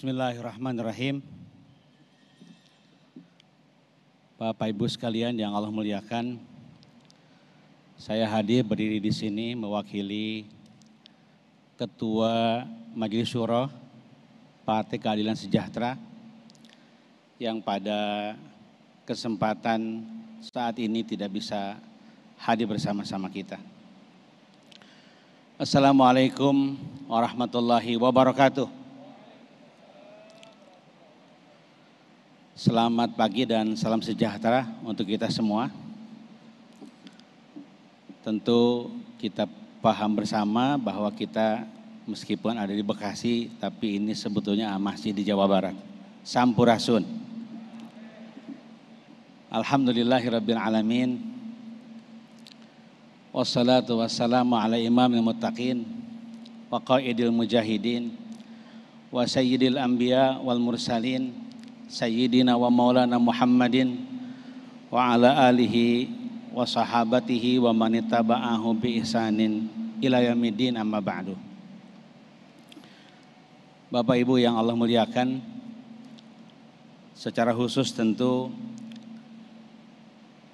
Bismillahirrahmanirrahim. Bapak Ibu sekalian yang Allah muliakan, saya hadir berdiri di sini mewakili Ketua Majelis Syuro Partai Keadilan Sejahtera yang pada kesempatan saat ini tidak bisa hadir bersama-sama kita. Assalamualaikum warahmatullahi wabarakatuh. Selamat pagi dan salam sejahtera untuk kita semua. Tentu kita paham bersama bahwa kita meskipun ada di Bekasi, tapi ini sebetulnya masih di Jawa Barat. Sampurasun. Alhamdulillahirabbil alamin. Wassalatu wassalamu ala imamil muttaqin wa qaidil mujahidin wa sayyidil anbiya wal mursalin Sayyidina wa maulana Muhammadin wa ala alihi wa sahabatihi wa manittaba'ahu bi ihsanin ila yaumiddin amma ba'du. Bapak Ibu yang Allah muliakan, secara khusus tentu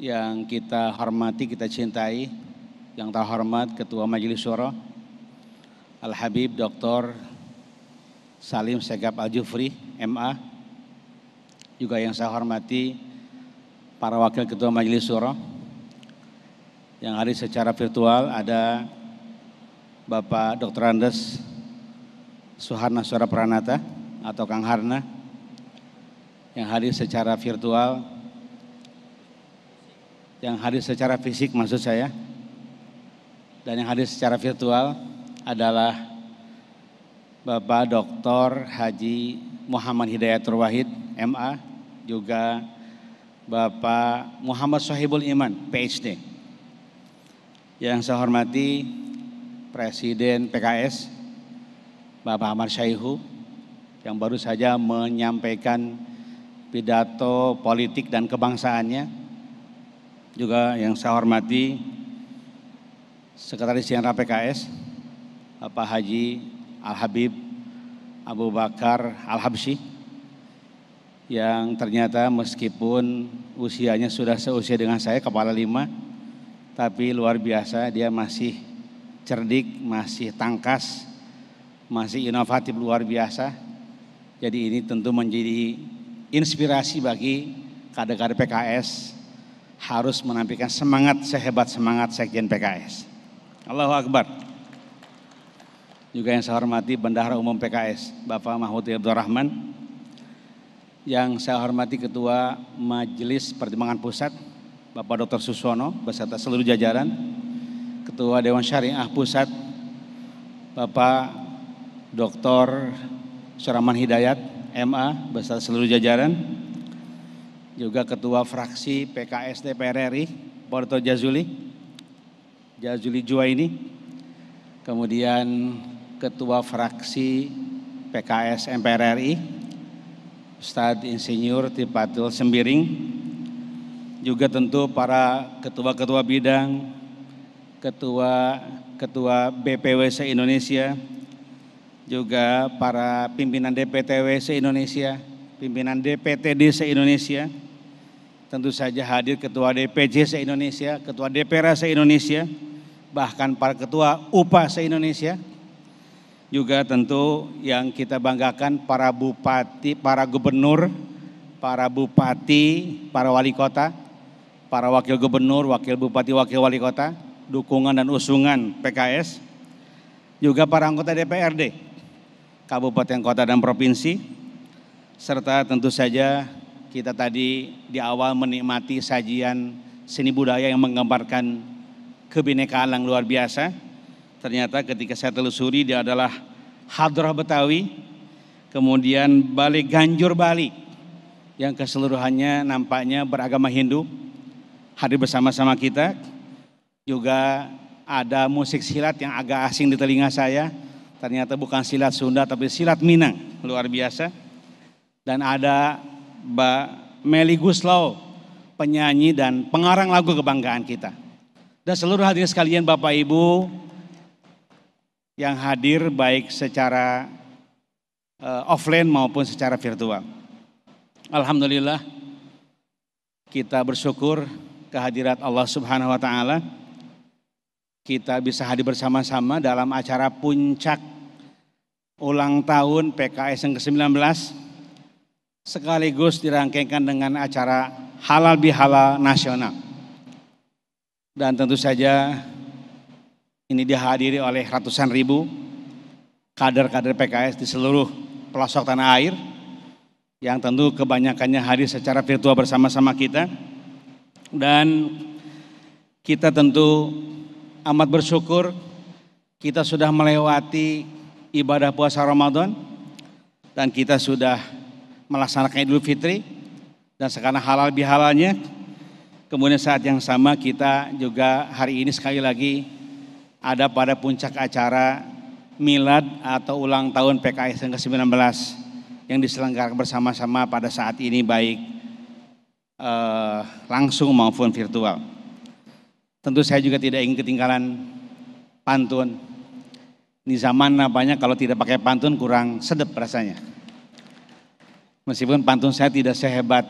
yang kita hormati, kita cintai, yang terhormat Ketua Majelis Syuro Al-Habib Dr. Salim Segaf Al-Jufri, MA. Juga yang saya hormati para wakil ketua Majelis Syuro yang hadir secara virtual, ada Bapak Dr. Andes Suharna Surapranata atau Kang Harna yang hadir secara virtual, yang hadir secara fisik maksud saya, dan yang hadir secara virtual adalah Bapak Dr. Haji Muhammad Hidayatul Wahid, MA, juga Bapak Muhammad Sohibul Iman, PhD. Yang saya hormati Presiden PKS, Bapak Ahmad Syaihu, yang baru saja menyampaikan pidato politik dan kebangsaannya. Juga yang saya hormati Sekretaris Jenderal PKS, Bapak Haji Al-Habib Abu Bakar Al-Habsyi, yang ternyata meskipun usianya sudah seusia dengan saya, kepala 5, tapi luar biasa, dia masih cerdik, masih tangkas, masih inovatif luar biasa. Jadi ini tentu menjadi inspirasi bagi kader-kader PKS harus menampilkan semangat sehebat semangat Sekjen PKS. Allahu Akbar. Juga yang saya hormati Bendahara Umum PKS, Bapak Mahmud Abdurrahman. Yang saya hormati Ketua Majelis Pertimbangan Pusat, Bapak Dr. Susono beserta seluruh jajaran. Ketua Dewan Syariah Pusat, Bapak Dr. Surahman Hidayat, MA beserta seluruh jajaran. Juga Ketua Fraksi PKS DPR RI, Pak Dr. Jazuli Juwaini. Kemudian Ketua Fraksi PKS MPR RI, Ustadz Insinyur Tifatul Sembiring. Juga tentu para ketua-ketua bidang, ketua BPW se-Indonesia, juga para pimpinan DPTW se-Indonesia, pimpinan DPTD se-Indonesia, tentu saja hadir ketua DPJ se-Indonesia, ketua DPRA se-Indonesia, bahkan para ketua UPA se-Indonesia. Juga tentu yang kita banggakan para bupati, para gubernur, para bupati, para wali kota, para wakil gubernur, wakil bupati, wakil wali kota, dukungan dan usungan PKS. Juga para anggota DPRD, kabupaten, kota, dan provinsi. Serta tentu saja kita tadi di awal menikmati sajian seni budaya yang menggambarkan kebinekaan yang luar biasa. Ternyata ketika saya telusuri dia adalah Hadrah Betawi, kemudian Balik Ganjur Bali yang keseluruhannya nampaknya beragama Hindu hadir bersama-sama kita. Juga ada musik silat yang agak asing di telinga saya, ternyata bukan silat Sunda tapi silat Minang, luar biasa. Dan ada Mbak Meli Guslau, penyanyi dan pengarang lagu kebanggaan kita. Dan seluruh hadirin sekalian, Bapak, Ibu yang hadir baik secara offline maupun secara virtual. Alhamdulillah kita bersyukur kehadirat Allah Subhanahu wa taala. Kita bisa hadir bersama-sama dalam acara puncak ulang tahun PKS yang ke-19 sekaligus dirangkaikan dengan acara Halal Bihalal Nasional. Dan tentu saja ini dihadiri oleh ratusan ribu kader-kader PKS di seluruh pelosok tanah air yang tentu kebanyakannya hadir secara virtual bersama-sama kita. Dan kita tentu amat bersyukur kita sudah melewati ibadah puasa Ramadan dan kita sudah melaksanakan Idul Fitri dan sekarang halal bihalalnya. Kemudian saat yang sama kita juga hari ini sekali lagi ada pada puncak acara milad atau ulang tahun PKS yang ke-19 yang diselenggarakan bersama-sama pada saat ini baik langsung maupun virtual. Tentu saya juga tidak ingin ketinggalan pantun. Ini zaman banyak kalau tidak pakai pantun kurang sedap rasanya. Meskipun pantun saya tidak sehebat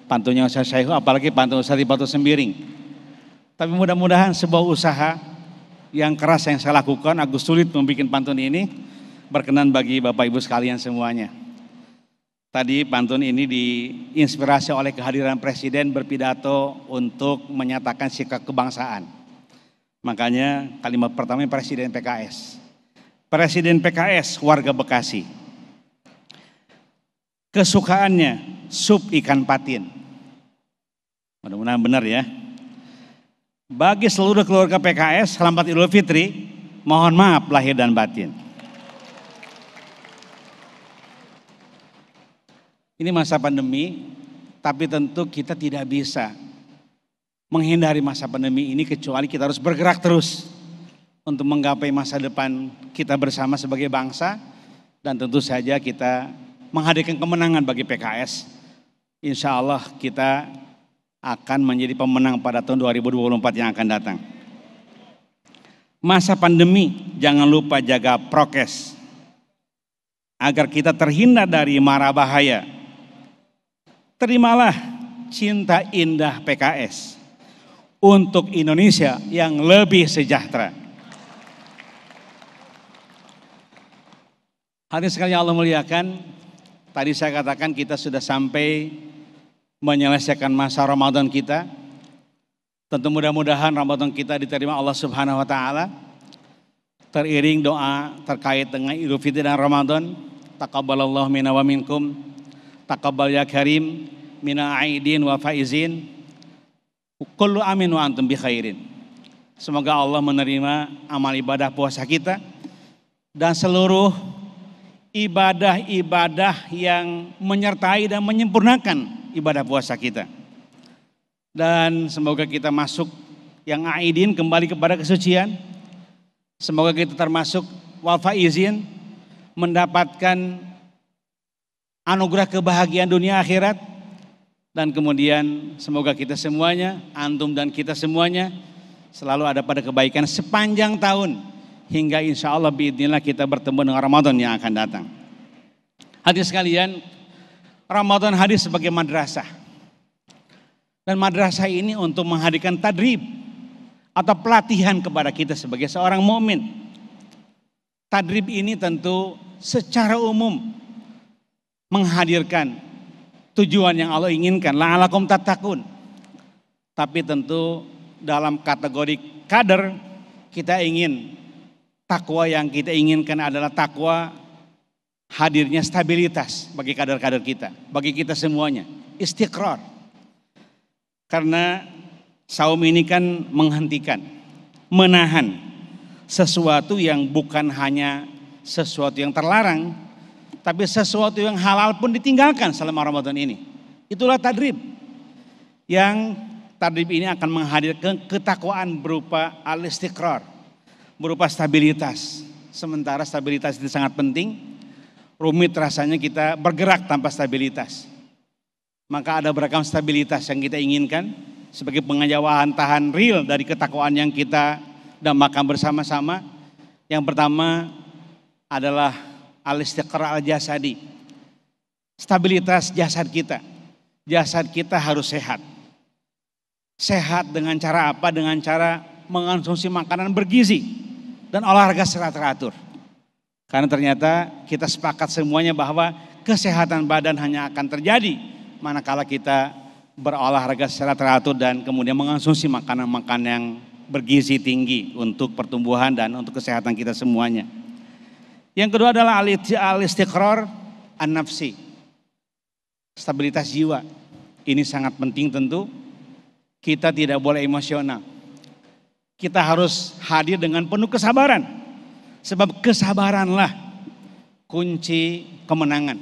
pantunnya Ustaz Syaihu, apalagi pantun Ustaz Batu Sembiring. Tapi mudah-mudahan sebuah usaha yang keras yang saya lakukan, agak sulit membuat pantun ini, berkenan bagi Bapak Ibu sekalian semuanya. Tadi pantun ini diinspirasi oleh kehadiran Presiden berpidato untuk menyatakan sikap kebangsaan. Makanya kalimat pertama Presiden PKS. Presiden PKS warga Bekasi. Kesukaannya sup ikan patin. Mudah-mudahan benar ya. Bagi seluruh keluarga PKS, selamat Idul Fitri. Mohon maaf lahir dan batin. Ini masa pandemi, tapi tentu kita tidak bisa menghindari masa pandemi ini kecuali kita harus bergerak terus untuk menggapai masa depan kita bersama sebagai bangsa dan tentu saja kita menghadirkan kemenangan bagi PKS. Insya Allah kita akan menjadi pemenang pada tahun 2024 yang akan datang. Masa pandemi jangan lupa jaga prokes agar kita terhindar dari mara bahaya. Terimalah cinta indah PKS untuk Indonesia yang lebih sejahtera. Hadirin sekalian Allah muliakan, tadi saya katakan kita sudah sampai menyelesaikan masa Ramadan kita. Tentu mudah-mudahan Ramadan kita diterima Allah Subhanahu wa taala. Teriring doa terkait dengan Idul Fitri dan Ramadan. Taqabbalallahu minna wa minkum. Taqabbal ya karim mina aidin wa faizin. Kullu amin wa antum bi khairin. Semoga Allah menerima amal ibadah puasa kita dan seluruh ibadah-ibadah yang menyertai dan menyempurnakan ibadah puasa kita. Dan semoga kita masuk yang aidin kembali kepada kesucian. Semoga kita termasuk wal faizin mendapatkan anugerah kebahagiaan dunia akhirat. Dan kemudian semoga kita semuanya, antum dan kita semuanya selalu ada pada kebaikan sepanjang tahun hingga insya Allah biidznillah kita bertemu dengan Ramadan yang akan datang. Hadirin sekalian, Ramadan hadir sebagai madrasah. Dan madrasah ini untuk menghadirkan tadrib atau pelatihan kepada kita sebagai seorang mukmin. Tadrib ini tentu secara umum menghadirkan tujuan yang Allah inginkan, la'alakum tattaqun. Tapi tentu dalam kategori kader kita ingin takwa yang kita inginkan adalah takwa hadirnya stabilitas bagi kader-kader kita, bagi kita semuanya, istiqrar. Karena saum ini kan menghentikan, menahan sesuatu yang bukan hanya sesuatu yang terlarang, tapi sesuatu yang halal pun ditinggalkan selama Ramadan ini. Itulah tadrib. Yang tadrib ini akan menghadirkan ketakwaan berupa al-istiqrar, berupa stabilitas. Sementara stabilitas itu sangat penting. Rumit rasanya kita bergerak tanpa stabilitas. Maka ada beragam stabilitas yang kita inginkan sebagai pengajawahan tahan real dari ketakwaan yang kita dambakan bersama-sama. Yang pertama adalah al-istiqrar al-jasadi. Stabilitas jasad kita. Jasad kita harus sehat. Sehat dengan cara apa? Dengan cara mengonsumsi makanan bergizi dan olahraga secara teratur. Karena ternyata kita sepakat semuanya bahwa kesehatan badan hanya akan terjadi manakala kita berolahraga secara teratur dan kemudian mengonsumsi makanan-makanan yang bergizi tinggi untuk pertumbuhan dan untuk kesehatan kita semuanya. Yang kedua adalah al-istiqrar an-nafsi. Stabilitas jiwa. Ini sangat penting tentu. Kita tidak boleh emosional. Kita harus hadir dengan penuh kesabaran. Sebab kesabaranlah kunci kemenangan.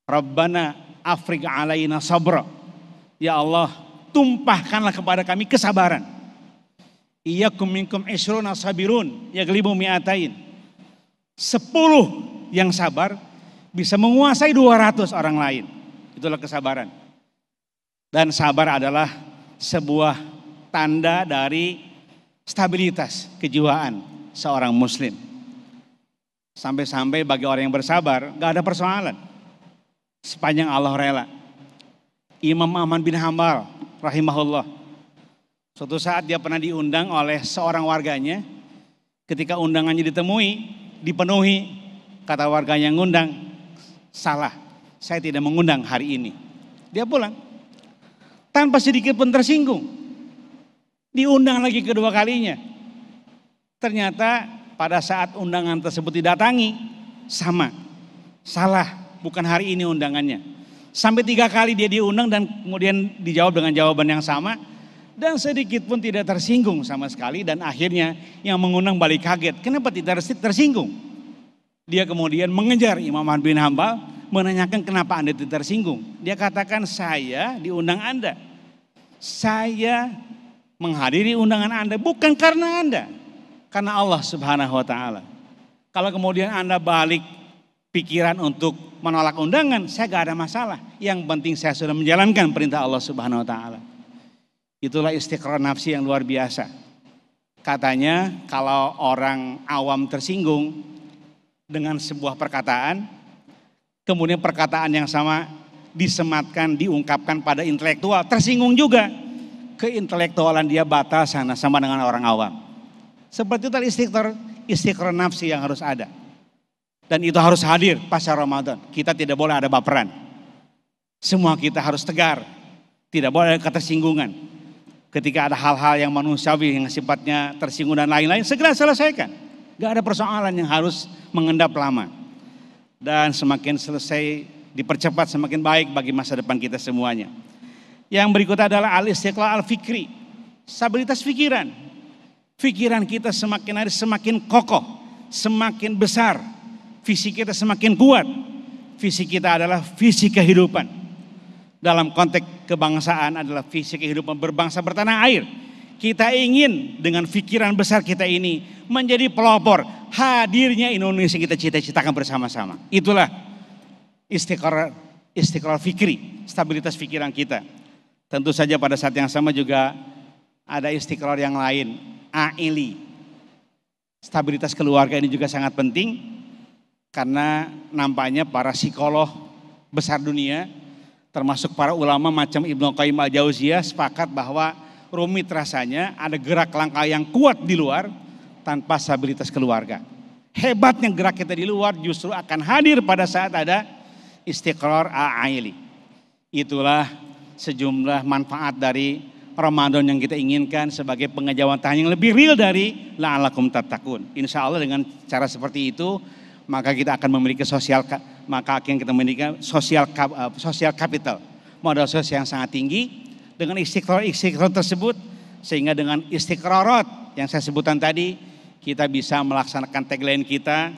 Rabbana afriq alaina sabra. Ya Allah, tumpahkanlah kepada kami kesabaran. Iyyakum minkum ishruna sabirun yaglibu mi'atain. 10 yang sabar bisa menguasai 200 orang lain. Itulah kesabaran. Dan sabar adalah sebuah tanda dari stabilitas kejiwaan seorang muslim. Sampai-sampai bagi orang yang bersabar gak ada persoalan. Sepanjang Allah rela. Imam Ahmad bin Hanbal rahimahullah. Suatu saat dia pernah diundang oleh seorang warganya. Ketika undangannya dipenuhi, kata warga yang ngundang, salah, saya tidak mengundang hari ini. Dia pulang, tanpa sedikit pun tersinggung. Diundang lagi kedua kalinya. Ternyata pada saat undangan tersebut didatangi, sama, salah, bukan hari ini undangannya. Sampai 3 kali dia diundang dan kemudian dijawab dengan jawaban yang sama. Dan sedikit pun tidak tersinggung sama sekali. Dan akhirnya yang mengundang balik kaget. Kenapa tidak tersinggung? Dia kemudian mengejar Imam Ahmad bin Hanbal. Menanyakan kenapa Anda tidak tersinggung. Dia katakan saya diundang Anda. Saya menghadiri undangan Anda bukan karena Anda. Karena Allah subhanahu wa ta'ala. Kalau kemudian Anda balik pikiran untuk menolak undangan. Saya gak ada masalah. Yang penting saya sudah menjalankan perintah Allah subhanahu wa ta'ala. Itulah istiqrar nafsi yang luar biasa. Katanya kalau orang awam tersinggung dengan sebuah perkataan, kemudian perkataan yang sama disematkan, diungkapkan pada intelektual, tersinggung juga. Keintelektualan dia batal sama dengan orang awam. Seperti itu istiqrar nafsi yang harus ada. Dan itu harus hadir pasca Ramadan. Kita tidak boleh ada baperan. Semua kita harus tegar. Tidak boleh ada ketersinggungan. Ketika ada hal-hal yang manusiawi yang sifatnya tersinggung dan lain-lain, segera selesaikan. Gak ada persoalan yang harus mengendap lama. Dan semakin selesai dipercepat semakin baik bagi masa depan kita semuanya. Yang berikut adalah al-istiqlal al-fikri. Stabilitas pikiran. Pikiran kita semakin hari semakin kokoh, semakin besar. Visi kita semakin kuat. Visi kita adalah visi kehidupan. Dalam konteks kebangsaan adalah visi kehidupan berbangsa bertanah air. Kita ingin dengan pikiran besar kita ini menjadi pelopor hadirnya Indonesia kita cita-citakan bersama-sama. Itulah istiqrar fikri, stabilitas pikiran kita. Tentu saja pada saat yang sama juga ada istiqrar yang lain, aili. Stabilitas keluarga ini juga sangat penting karena nampaknya para psikolog besar dunia termasuk para ulama macam Ibnu Qayyim al-Jauziyah sepakat bahwa rumit rasanya ada gerak langkah yang kuat di luar tanpa stabilitas keluarga. Hebatnya gerak kita di luar justru akan hadir pada saat ada istiqrar a'aili. Itulah sejumlah manfaat dari Ramadan yang kita inginkan sebagai pengejawatan yang lebih real dari la'alakum tattaqun. Insya Allah dengan cara seperti itu maka kita akan memiliki sosial capital, modal sosial yang sangat tinggi dengan istiqrar tersebut, sehingga dengan istiqrarat yang saya sebutkan tadi kita bisa melaksanakan tagline kita,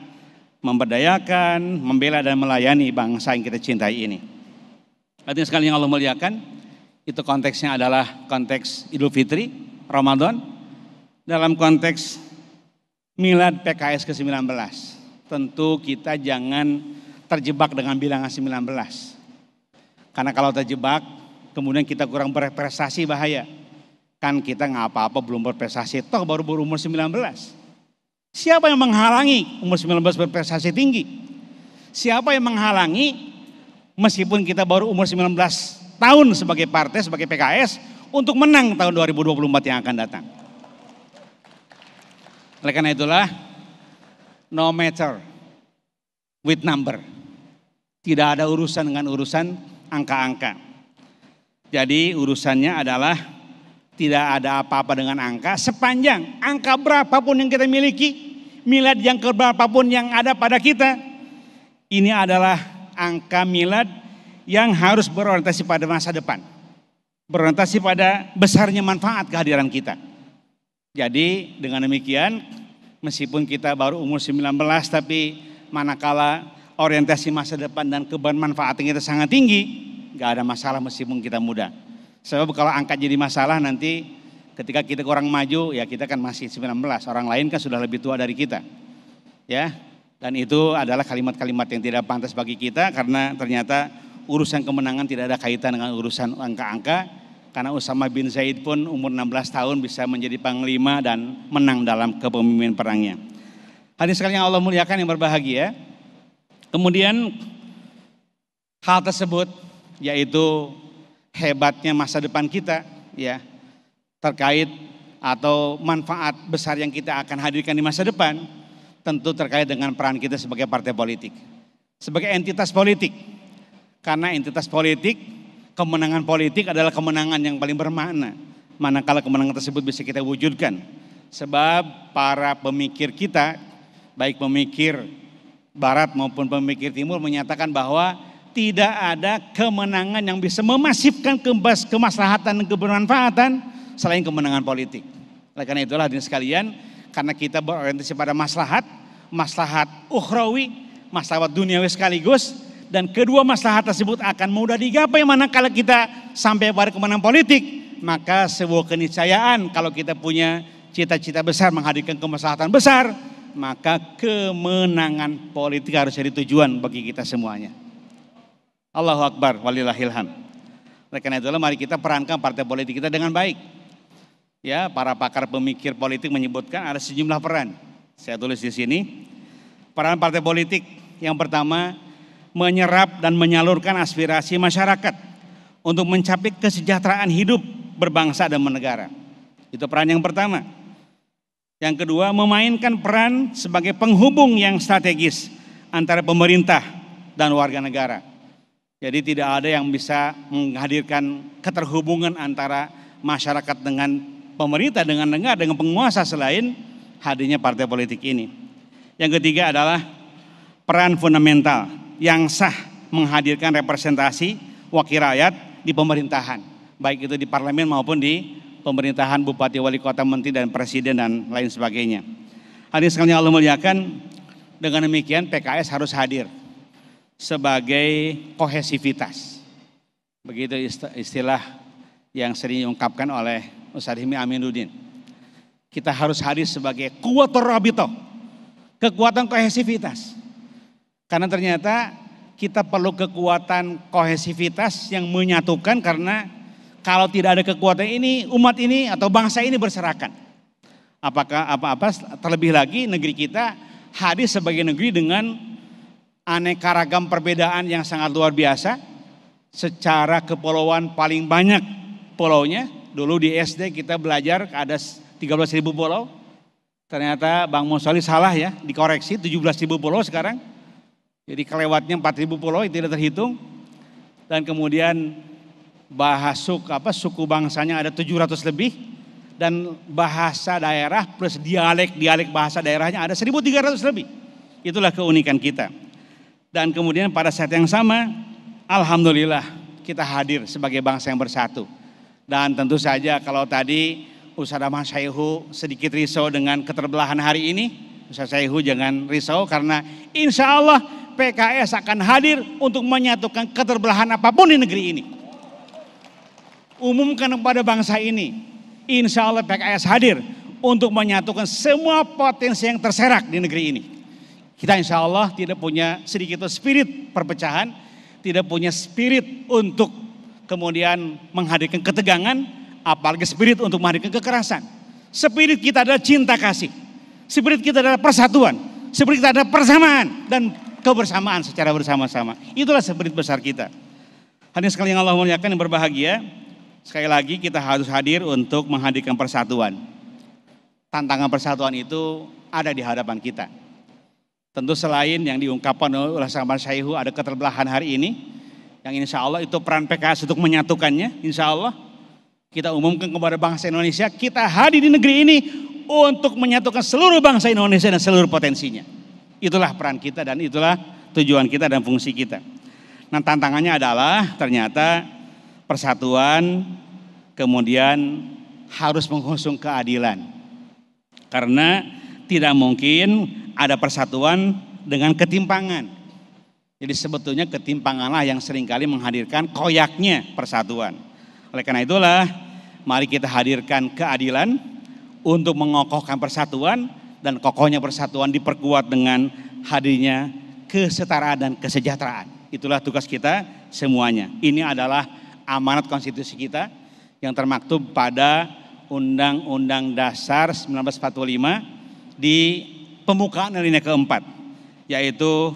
memberdayakan, membela dan melayani bangsa yang kita cintai ini. Hadirin sekalian yang Allah muliakan, itu konteksnya adalah konteks Idul Fitri, Ramadan, dalam konteks Milad PKS ke-19. Tentu kita jangan terjebak dengan bilangan 19. Karena kalau terjebak, kemudian kita kurang berprestasi bahaya. Kan kita nggak apa-apa belum berprestasi, toh baru berumur 19. Siapa yang menghalangi umur 19 berprestasi tinggi? Siapa yang menghalangi meskipun kita baru umur 19 tahun sebagai partai, sebagai PKS, untuk menang tahun 2024 yang akan datang. Oleh karena itulah, no matter with number. Tidak ada urusan dengan urusan angka-angka. Jadi urusannya adalah tidak ada apa-apa dengan angka, sepanjang angka berapapun yang kita miliki, milad yang berapapun yang ada pada kita, ini adalah angka milad yang harus berorientasi pada masa depan. Berorientasi pada besarnya manfaat kehadiran kita. Jadi dengan demikian, meskipun kita baru umur 19 tapi manakala orientasi masa depan dan kebermanfaatan kita sangat tinggi, gak ada masalah meskipun kita muda. Sebab kalau angka jadi masalah nanti ketika kita kurang maju, ya kita kan masih 19, orang lain kan sudah lebih tua dari kita. Ya, dan itu adalah kalimat-kalimat yang tidak pantas bagi kita karena ternyata urusan kemenangan tidak ada kaitan dengan urusan angka-angka. Karena Usama bin Zaid pun umur 16 tahun bisa menjadi panglima dan menang dalam kepemimpinan perangnya. Hadirin sekalian yang Allah muliakan yang berbahagia. Kemudian hal tersebut yaitu hebatnya masa depan kita ya, terkait atau manfaat besar yang kita akan hadirkan di masa depan tentu terkait dengan peran kita sebagai partai politik, sebagai entitas politik. Karena entitas politik, kemenangan politik adalah kemenangan yang paling bermakna manakala kemenangan tersebut bisa kita wujudkan. Sebab para pemikir kita, baik pemikir barat maupun pemikir timur, menyatakan bahwa tidak ada kemenangan yang bisa memasifkan kemaslahatan dan kebermanfaatan selain kemenangan politik. Oleh karena itulah hadirin sekalian, karena kita berorientasi pada maslahat ukhrawi, maslahat duniawi sekaligus, dan kedua maslahat tersebut akan mudah digapai manakala kita sampai pada kemenangan politik, maka sebuah keniscayaan kalau kita punya cita-cita besar menghadirkan kemaslahatan besar, maka kemenangan politik harus jadi tujuan bagi kita semuanya. Allahu Akbar, walillahilham. Oleh karena itulah mari kita perankan partai politik kita dengan baik. Ya, para pakar pemikir politik menyebutkan ada sejumlah peran. Saya tulis di sini. Peran partai politik yang pertama, menyerap dan menyalurkan aspirasi masyarakat untuk mencapai kesejahteraan hidup berbangsa dan bernegara. Itu peran yang pertama. Yang kedua, memainkan peran sebagai penghubung yang strategis antara pemerintah dan warga negara. Jadi tidak ada yang bisa menghadirkan keterhubungan antara masyarakat dengan pemerintah, dengan negara, dengan penguasa selain hadirnya partai politik ini. Yang ketiga adalah peran fundamental yang sah menghadirkan representasi wakil rakyat di pemerintahan. Baik itu di parlemen maupun di pemerintahan, bupati, wali kota, menteri, dan presiden, dan lain sebagainya. Hadirin sekalian Allah muliakan, dengan demikian PKS harus hadir sebagai kohesivitas. Begitu istilah yang sering diungkapkan oleh Ustadz Hilmi Aminuddin. Kita harus hadir sebagai quwwatur rabithah, kekuatan kohesivitas. Karena ternyata kita perlu kekuatan kohesivitas yang menyatukan, karena kalau tidak ada kekuatan ini, umat ini atau bangsa ini berserakan. Apakah apa-apa, terlebih lagi negeri kita hadir sebagai negeri dengan aneka ragam perbedaan yang sangat luar biasa. Secara kepulauan paling banyak pulaunya. Dulu di SD kita belajar ada 13.000 pulau. Ternyata Bang Musoli salah ya, dikoreksi 17.000 pulau sekarang. Jadi kelewatnya 4.000 pulau itu tidak terhitung. Dan kemudian suku bangsanya ada 700 lebih. Dan bahasa daerah plus dialek bahasa daerahnya ada 1.300 lebih. Itulah keunikan kita. Dan kemudian pada saat yang sama, alhamdulillah kita hadir sebagai bangsa yang bersatu. Dan tentu saja kalau tadi Ustadz Ahmad Syaihu sedikit risau dengan keterbelahan hari ini, Ustadz Syaihu jangan risau, karena insya Allah PKS akan hadir untuk menyatukan keterbelahan apapun di negeri ini. Umumkan kepada bangsa ini, insya Allah PKS hadir untuk menyatukan semua potensi yang terserak di negeri ini. Kita insya Allah tidak punya sedikit spirit perpecahan, tidak punya spirit untuk kemudian menghadirkan ketegangan, apalagi spirit untuk menghadirkan kekerasan. Spirit kita adalah cinta kasih, spirit kita adalah persatuan, spirit kita adalah persamaan dan kebersamaan secara bersama-sama. Itulah spirit besar kita. Hadirin sekalian yang Allah muliakan yang berbahagia, sekali lagi kita harus hadir untuk menghadirkan persatuan. Tantangan persatuan itu ada di hadapan kita. Tentu selain yang diungkapkan oleh sahabat Syaihu ada keterbelahan hari ini, yang insya Allah itu peran PKS untuk menyatukannya, insya Allah kita umumkan kepada bangsa Indonesia, kita hadir di negeri ini untuk menyatukan seluruh bangsa Indonesia dan seluruh potensinya. Itulah peran kita dan itulah tujuan kita dan fungsi kita. Nah tantangannya adalah ternyata persatuan kemudian harus mengusung keadilan. Karena tidak mungkin ada persatuan dengan ketimpangan. Jadi sebetulnya ketimpanganlah yang seringkali menghadirkan koyaknya persatuan. Oleh karena itulah mari kita hadirkan keadilan untuk mengokohkan persatuan dan kokohnya persatuan diperkuat dengan hadirnya kesetaraan dan kesejahteraan. Itulah tugas kita semuanya. Ini adalah amanat konstitusi kita yang termaktub pada Undang-Undang Dasar 1945 di pembukaan alinea keempat, yaitu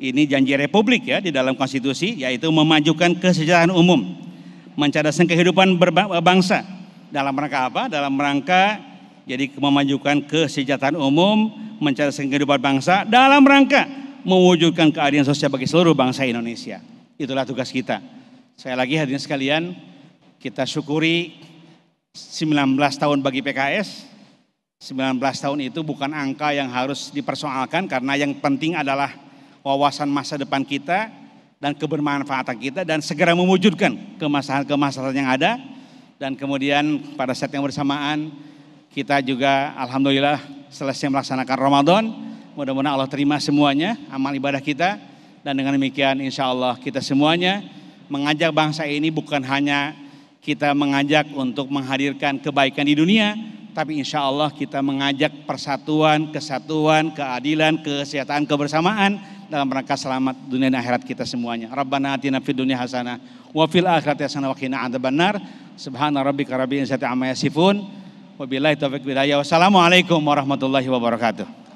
ini janji republik ya di dalam konstitusi, yaitu memajukan kesejahteraan umum, mencerdaskan kehidupan berbangsa. Dalam rangka apa? Dalam rangka jadi memajukan kesejahteraan umum, mencerdaskan kehidupan bangsa, dalam rangka mewujudkan keadilan sosial bagi seluruh bangsa Indonesia. Itulah tugas kita. Sekali lagi hadirin sekalian, kita syukuri 19 tahun bagi PKS. 19 tahun itu bukan angka yang harus dipersoalkan, karena yang penting adalah wawasan masa depan kita dan kebermanfaatan kita dan segera mewujudkan kemaslahatan yang ada. Dan kemudian pada saat yang bersamaan kita juga alhamdulillah selesai melaksanakan Ramadan. Mudah-mudahan Allah terima semuanya amal ibadah kita, dan dengan demikian insya Allah kita semuanya mengajak bangsa ini bukan hanya kita mengajak untuk menghadirkan kebaikan di dunia, tapi insya Allah kita mengajak persatuan, kesatuan, keadilan, kesejahteraan, kebersamaan dalam rangka selamat dunia dan akhirat kita semuanya. Rabbana atina fid dunya hasanah wa fil akhirati hasanah wa qina adzabannar. Subhana rabbika rabbil izzati amma yasifun. Wabillahi taufiq wal hidayah. Wassalamualaikum warahmatullahi wabarakatuh.